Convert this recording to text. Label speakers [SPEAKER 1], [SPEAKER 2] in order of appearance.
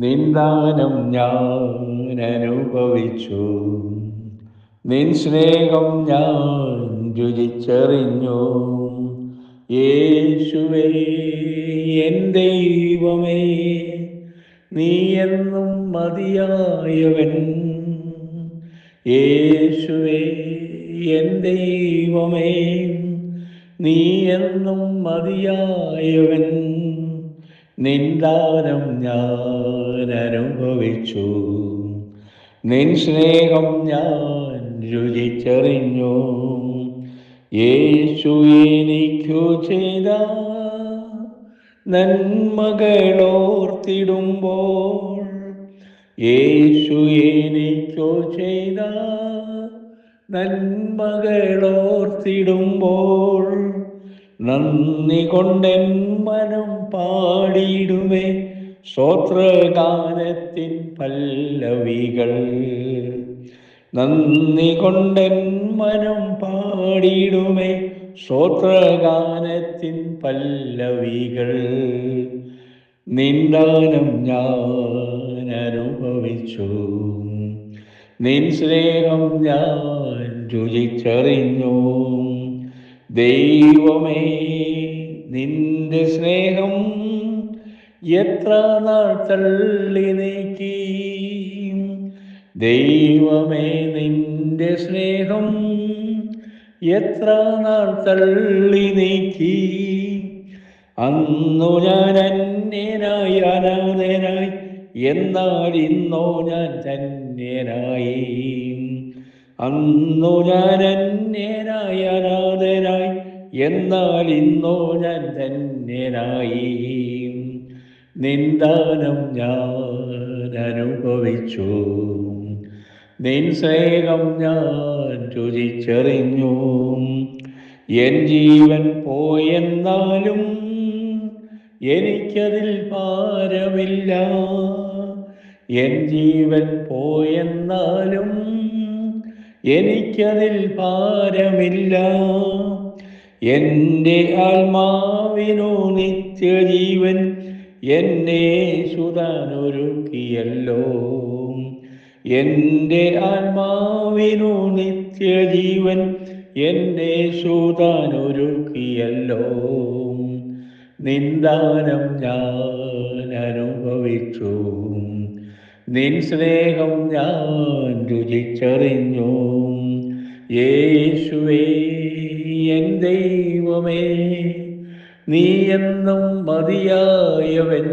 [SPEAKER 1] നിന്ദാനം ഞാൻ അനുഭവിച്ചു, നിൻ സ്നേഹം ഞാൻ രുചിച്ചറിഞ്ഞു. യേശുവേ എൻ ദൈവമേ, നീ എന്നും മതിയായവൻ. യേശുവേ എൻ ദൈവമേ, നീ എന്നും മതിയായവൻ. നിന്ദാനം ഞാൻ അനുഭവിച്ചു, നിൻ സ്നേഹം ഞാൻ രുചിച്ചറിഞ്ഞു. യേശു എനിക്കു ചെയ്ത നന്മകളോർത്തിടുമ്പോൾ, യേശു എനിക്കു ചെയ്ത നന്മകളോർത്തിടുമ്പോൾ, നന്ദി കൊണ്ടെൻ മനം പാടിയിടുമേ സ്തോത്രഗാനത്തിൻ പല്ലവികൾ. നന്ദി കൊണ്ടെൻ മനം പാടിയിടുമേ സ്തോത്രഗാനത്തിൻ പല്ലവികൾ. നിന്ദാനം ഞാൻ അനുഭവിച്ചു, നിൻ സ്നേഹം ഞാൻ രുചിച്ചറിഞ്ഞു. ദൈവമേ നിന്റെ സ്നേഹം എത്ര നാൾ തള്ളി നീക്കി. ദൈവമേ നിന്റെ സ്നേഹം എത്ര നാൾ തള്ളി നീക്കി. അന്നു ഞാൻ അന്യനായി അനാഥനായി, എന്നാൽ ഇന്നോ ഞാൻ ധന്യനായി. അന്നു ഞാൻ അന്യനായി അനാഥനായി, എന്നാൽ ഇന്നോ ഞാൻ ധന്യനായി. നിന്ദാനം ഞാൻ അനുഭവിച്ചു, നിൻ സ്നേഹം ഞാൻ രുചിച്ചറിഞ്ഞു. എൻ ജീവൻ പോയെന്നാലും എനിക്കതിൽ ഭാരമില്ല. എൻ ജീവൻ പോയെന്നാലും എനിക്കതിൽ ഭാരമില്ല. എൻ്റെ ആത്മാവിനു നിത്യജീവൻ എന്നേശുതാനൊരുക്കിയല്ലോ. എൻ്റെ ആത്മാവിനു നിത്യജീവൻ എന്നേശുതാനൊരുക്കിയല്ലോ. നിന്ദാനം ഞാൻ അനുഭവിച്ചു, നിൻ സ്നേഹം ഞാൻ രുചിച്ചറിഞ്ഞു. യേശുവേ എൻ ദൈവമേ, നീ എന്നും മതിയായവൻ.